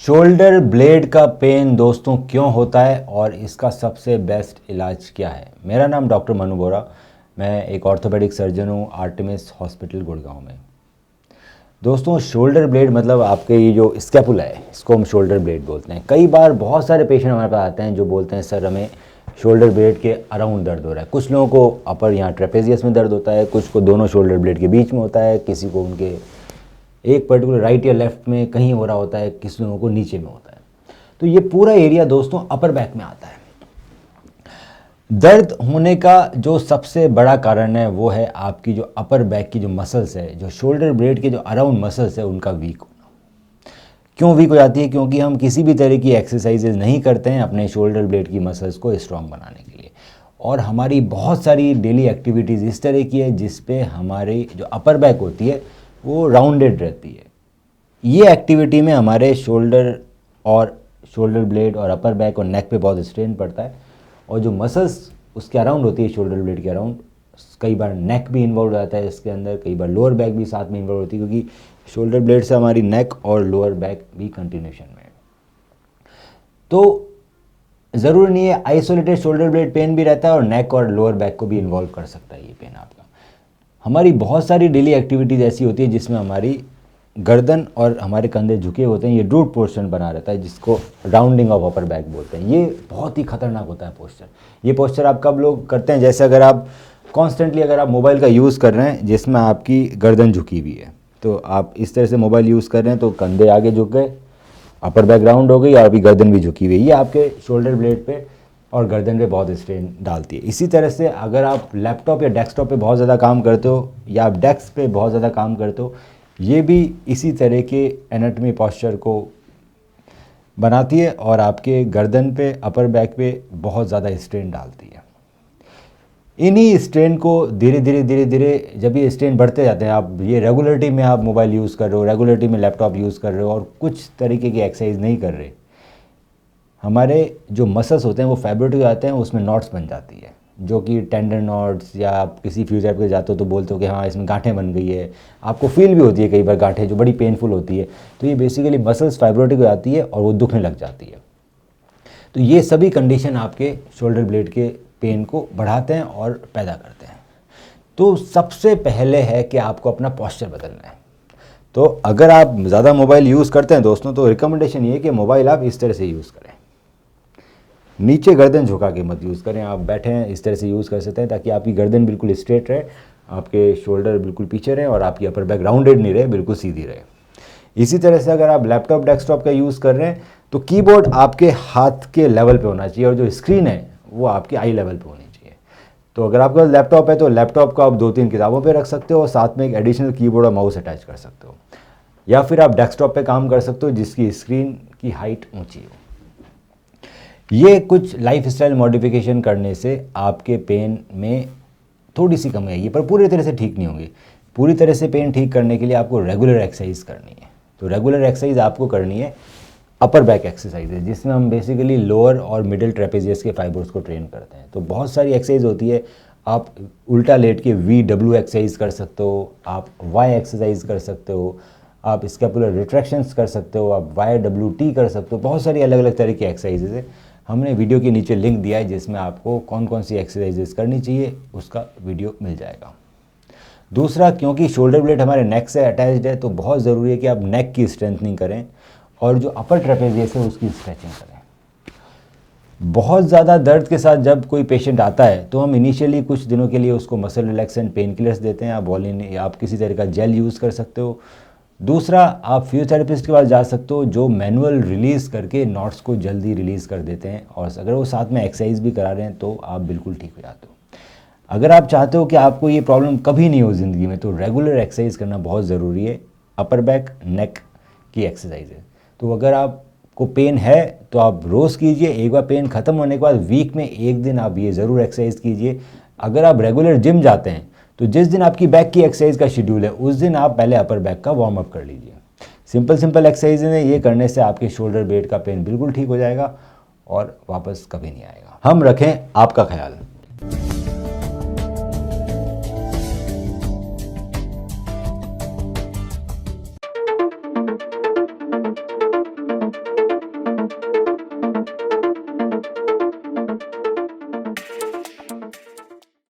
Shoulder blade का pen दोस्तों क्यों होता है और इसका सबसे बेस्ट इलाज क्या है। मेरा नाम डॉक्टर मनु बोरा, मैं एक ऑर्थोपेडिक सर्जन हूँ आर्टेमिस हॉस्पिटल गुड़गांव में। दोस्तों शोल्डर ब्लेड मतलब आपके ये जो स्कैपुला है इसको हम शोल्डर ब्लेड बोलते हैं। कई बार बहुत सारे पेशेंट हमारे पास आते हैं जो बोलते हैं सर हमें शोल्डर ब्लेड के अराउंड दर्द हो रहा है। कुछ लोगों को अपर यहाँ ट्रेपेजियस में दर्द होता है, कुछ को दोनों शोल्डर ब्लेड के बीच में होता है, किसी को उनके एक पर्टिकुलर राइट या लेफ्ट में कहीं हो रहा होता है, किसी लोगों को नीचे में होता है। तो ये पूरा एरिया दोस्तों अपर बैक में आता है। दर्द होने का जो सबसे बड़ा कारण है वो है आपकी जो अपर बैक की जो मसल्स है, जो शोल्डर ब्लेड के जो अराउंड मसल्स है उनका वीक होना। क्यों वीक हो जाती है? क्योंकि हम किसी भी तरह की एक्सरसाइजेज नहीं करते हैं अपने शोल्डर ब्लेड की मसल्स को स्ट्रॉन्ग बनाने के लिए। और हमारी बहुत सारी डेली एक्टिविटीज़ इस तरह की है जिस पे हमारी जो अपर बैक होती है वो राउंडेड रहती है। ये एक्टिविटी में हमारे शोल्डर ब्लेड और अपर बैक और नेक पे बहुत स्ट्रेन पड़ता है। और जो मसल्स उसके अराउंड होती है शोल्डर ब्लेड के अराउंड, कई बार नेक भी इन्वॉल्व रहता है इसके अंदर, कई बार लोअर बैक भी साथ में इन्वॉल्व होती है, क्योंकि शोल्डर ब्लेड से हमारी नेक और लोअर बैक भी कंटिन्यूशन में है। तो ज़रूरी नहीं है आइसोलेटेड शोल्डर ब्लेड पेन भी रहता है और नेक और लोअर बैक को भी इन्वॉल्व कर सकता है ये पेन आपका। हमारी बहुत सारी डेली एक्टिविटीज़ ऐसी होती है जिसमें हमारी गर्दन और हमारे कंधे झुके होते हैं, ये रूट पोर्शन बना रहता है जिसको राउंडिंग ऑफ अपर बैक बोलते हैं। ये बहुत ही खतरनाक होता है पोस्चर। ये पोस्चर आप कब लोग करते हैं? जैसे अगर आप कॉन्स्टेंटली अगर आप मोबाइल का यूज़ कर रहे हैं जिसमें आपकी गर्दन झुकी हुई है, तो आप इस तरह से मोबाइल यूज़ कर रहे हैं तो कंधे आगे झुक गए, अपर बैक राउंड हो गई और अभी गर्दन भी झुकी हुई है। ये आपके शोल्डर ब्लेड पे और गर्दन पे बहुत स्ट्रेन डालती है। इसी तरह से अगर आप लैपटॉप या डेस्कटॉप पे बहुत ज़्यादा काम करते हो या आप डेस्क पे बहुत ज़्यादा काम करते हो, ये भी इसी तरह के एनाटॉमी पोस्चर को बनाती है और आपके गर्दन पे अपर बैक पे बहुत ज़्यादा स्ट्रेन डालती है। इन्हीं स्ट्रेन को धीरे धीरे जब ये स्ट्रेन बढ़ते जाते हैं, आप ये रेगुलरिटी में आप मोबाइल यूज़ कर रहे हो, रेगुलरिटी में लैपटॉप यूज़ कर रहे हो और कुछ तरीके की एक्सरसाइज नहीं कर रहे, हमारे जो मसल्स होते हैं वो फैब्रिक हो जाते हैं, उसमें नॉट्स बन जाती है, जो कि टेंडन नॉट्स, या आप किसी फिजियोथेरेपी पे जाते हो तो बोलते हो कि हाँ इसमें गांठें बन गई है। आपको फील भी होती है कई बार गांठें जो बड़ी पेनफुल होती है। तो ये बेसिकली मसल्स फाइब्रोटिक हो जाती है और वो दुखने लग जाती है। तो ये सभी कंडीशन आपके शोल्डर ब्लेड के पेन को बढ़ाते हैं और पैदा करते हैं। तो सबसे पहले है कि आपको अपना पॉस्चर बदलना है। तो अगर आप ज़्यादा मोबाइल यूज़ करते हैं दोस्तों, तो रिकमेंडेशन ये है कि मोबाइल आप इस तरह से यूज़ करें, नीचे गर्दन झुका के मत यूज़ करें। आप बैठे हैं इस तरह से यूज़ कर सकते हैं ताकि आपकी गर्दन बिल्कुल स्ट्रेट रहे, आपके शोल्डर बिल्कुल पीछे रहे और आपकी अपर बैक राउंडेड नहीं रहे, बिल्कुल सीधी रहे। इसी तरह से अगर आप लैपटॉप डेस्कटॉप का यूज़ कर रहे हैं तो कीबोर्ड आपके हाथ के लेवल पे होना चाहिए और जो स्क्रीन है वो आपके आई लेवल पे होनी चाहिए। तो अगर आपका लैपटॉप है तो लैपटॉप को आप 2-3 किताबों पे रख सकते हो और साथ में एक एडिशनल कीबोर्ड और माउस अटैच कर सकते हो, या फिर आप डेस्कटॉप पे काम कर सकते हो जिसकी स्क्रीन की हाइट ऊंची हो। ये कुछ लाइफस्टाइल मॉडिफिकेशन करने से आपके पेन में थोड़ी सी कमी आएगी, पर पूरी तरह से ठीक नहीं होंगे। पूरी तरह से पेन ठीक करने के लिए आपको रेगुलर एक्सरसाइज करनी है। तो रेगुलर एक्सरसाइज आपको करनी है अपर बैक एक्सरसाइज है, जिसमें हम बेसिकली लोअर और मिडिल ट्रेपेजियस के फाइबर्स को ट्रेन करते हैं। तो बहुत सारी एक्सरसाइज होती है। आप उल्टा लेट के VW एक्सरसाइज कर सकते हो, आप Y एक्सरसाइज कर सकते हो, आप स्कैपुलर रिट्रैक्शंस कर सकते हो, आप YWT कर सकते हो। बहुत सारी अलग अलग तरह की एक्सरसाइजेज है। हमने वीडियो के नीचे लिंक दिया है जिसमें आपको कौन कौन सी एक्सरसाइजेस करनी चाहिए उसका वीडियो मिल जाएगा। दूसरा, क्योंकि शोल्डर ब्लेड हमारे नेक से अटैच्ड है तो बहुत ज़रूरी है कि आप नेक की स्ट्रेंथनिंग करें और जो अपर ट्रेपेजियस है उसकी स्ट्रेचिंग करें। बहुत ज़्यादा दर्द के साथ जब कोई पेशेंट आता है तो हम इनिशियली कुछ दिनों के लिए उसको मसल रिलैक्सेंट पेन किलर्स देते हैं। आप वॉलिन या आप किसी तरह का जेल यूज़ कर सकते हो। दूसरा, आप फिजियोथेरेपिस्ट के पास जा सकते हो जो मैनुअल रिलीज़ करके नॉट्स को जल्दी रिलीज़ कर देते हैं, और अगर वो साथ में एक्सरसाइज भी करा रहे हैं तो आप बिल्कुल ठीक हो जाते हो। अगर आप चाहते हो कि आपको ये प्रॉब्लम कभी नहीं हो ज़िंदगी में, तो रेगुलर एक्सरसाइज करना बहुत ज़रूरी है। अपर बैक नेक की एक्सरसाइज है। तो अगर आपको पेन है तो आप रोज़ कीजिए। एक बार पेन ख़त्म होने के बाद वीक में एक दिन आप ये ज़रूर एक्सरसाइज कीजिए। अगर आप रेगुलर जिम जाते हैं तो जिस दिन आपकी बैक की एक्सरसाइज का शेड्यूल है उस दिन आप पहले अपर बैक का वार्म अप कर लीजिए। सिंपल एक्सरसाइज है, ये करने से आपके शोल्डर ब्लेड का पेन बिल्कुल ठीक हो जाएगा और वापस कभी नहीं आएगा। हम रखें आपका ख्याल।